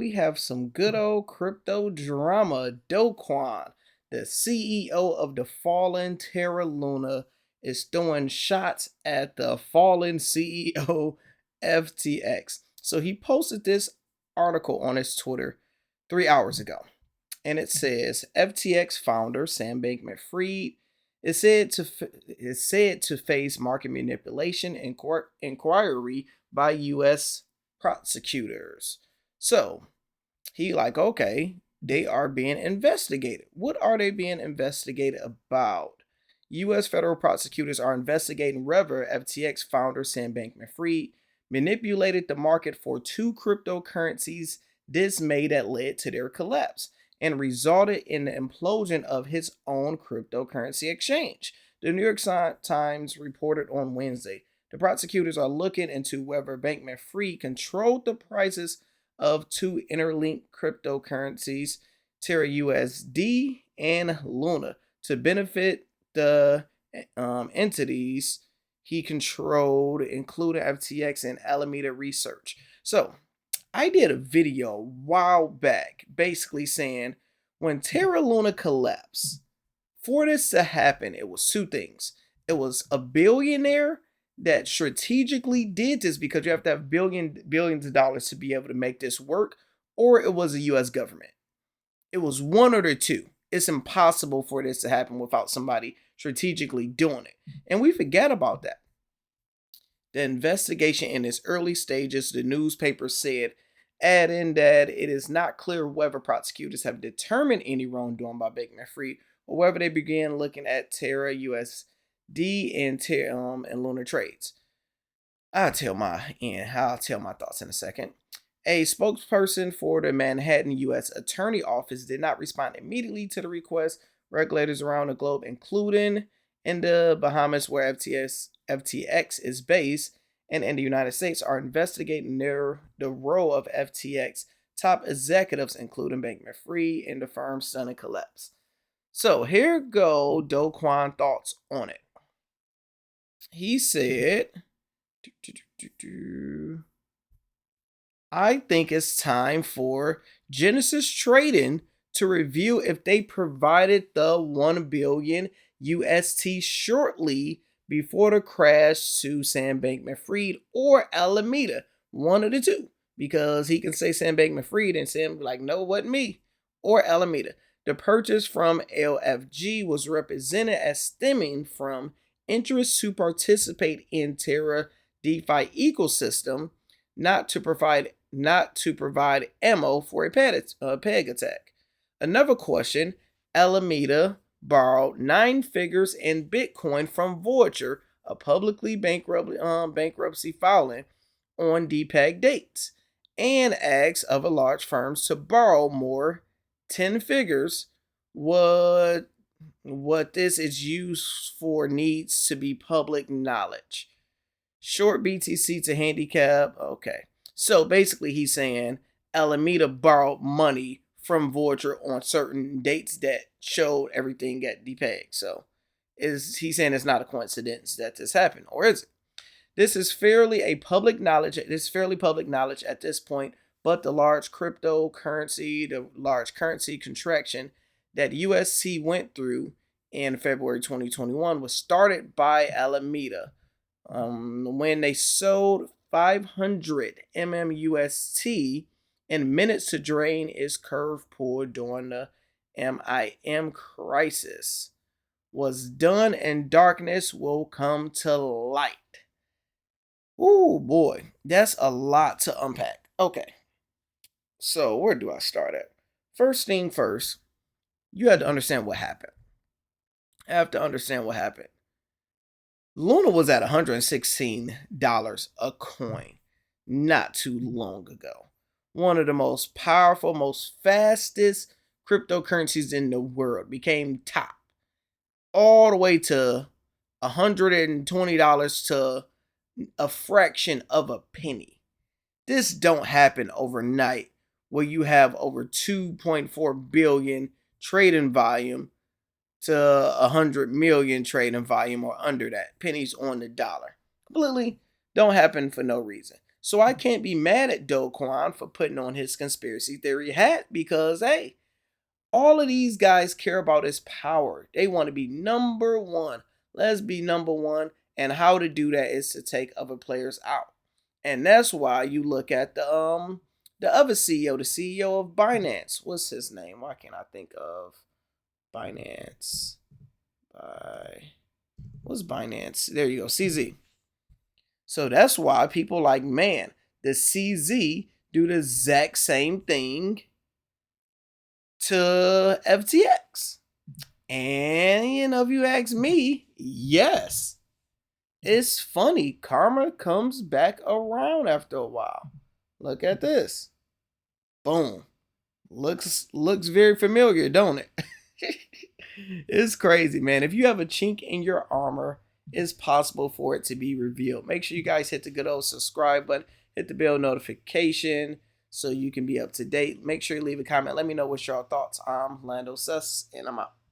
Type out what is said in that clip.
We have some good old crypto drama. Kwon, the CEO of the fallen Terra Luna, is throwing shots at the fallen CEO FTX. So he posted this article on his Twitter 3 hours ago, and it says FTX founder Sam Bankman-Fried is said to face market manipulation inquiry by U.S. prosecutors. So he like, okay, they are being investigated. What are they being investigated about? U.S. federal prosecutors are investigating whether FTX founder Sam Bankman-Fried manipulated the market for two cryptocurrencies this May that led to their collapse and resulted in the implosion of his own cryptocurrency exchange. The New York Times reported on Wednesday. The prosecutors are looking into whether Bankman-Fried controlled the prices of two interlinked cryptocurrencies, Terra USD and Luna, to benefit the entities he controlled, including FTX and Alameda Research. So, I did a video a while back basically saying when Terra Luna collapsed, for this to happen, it was two things. It was a billionaire that strategically did this because you have to have billions of dollars to be able to make this work, or it was a US government. It was one or the two. It's impossible for this to happen without somebody strategically doing it. And we forget about that. The investigation in its early stages, the newspaper said, adding that it is not clear whether prosecutors have determined any wrongdoing by Bankman-Fried or whether they began looking at Terra USD and Lunar trades. I'll tell my thoughts in a second. A spokesperson for the Manhattan U.S. Attorney Office did not respond immediately to the request. Regulators around the globe, including in the Bahamas where FTX is based, and in the United States, are investigating the role of FTX top executives, including Bankman-Fried, in the firm's sudden collapse. So here go Kwon thoughts on it. He said, I think it's time for Genesis Trading to review if they provided the 1 billion UST shortly before the crash to Sam Bankman-Fried or Alameda, one of the two, because he can say Sam Bankman-Fried and Sam be like, no, it wasn't me, or Alameda. The purchase from LFG was represented as stemming from interest to participate in Terra DeFi ecosystem, not to provide ammo for a peg attack. Another question: Alameda borrowed 9 figures in Bitcoin from Voyager, a publicly bankruptcy filing on DPEG dates, and asked other large firms to borrow more 10 figures. What this is used for needs to be public knowledge. Short BTC to handicap. Okay. So basically he's saying Alameda borrowed money from Voyager on certain dates that showed everything at DPEG. So is he saying it's not a coincidence that this happened, or is it? This is fairly public knowledge at this point, but the large currency contraction that UST went through in February 2021 was started by Alameda when they sold 500 MMUST in minutes to drain its curve pool during the MIM crisis. Was done in darkness will come to light. Ooh boy, that's a lot to unpack. Okay, so where do I start at? First thing first, you have to understand what happened. Luna was at $116 a coin not too long ago. One of the most powerful, most fastest cryptocurrencies in the world became top all the way to $120 to a fraction of a penny. This don't happen overnight where you have over 2.4 billion trading volume to 100 million trading volume or under that, pennies on the dollar. Completely don't happen for no reason. So I can't be mad at Kwon for putting on his conspiracy theory hat because, hey, all of these guys care about is power. They want to be number one. Let's be number one. And how to do that is to take other players out. And that's why you look at the other CEO, the CEO of Binance. What's his name? Why can't I think of Binance? What's Binance? There you go, CZ. So that's why people like, man, the CZ do the exact same thing to FTX. And, you know, if you ask me, yes. It's funny. Karma comes back around after a while. Look at this. Boom. Looks very familiar, don't it? It's crazy, man. If you have a chink in your armor, it's possible for it to be revealed. Make sure you guys hit the good old subscribe button, hit the bell notification so you can be up to date. Make sure you leave a comment. Let me know what's your thoughts. I'm Lando Suss, and I'm out.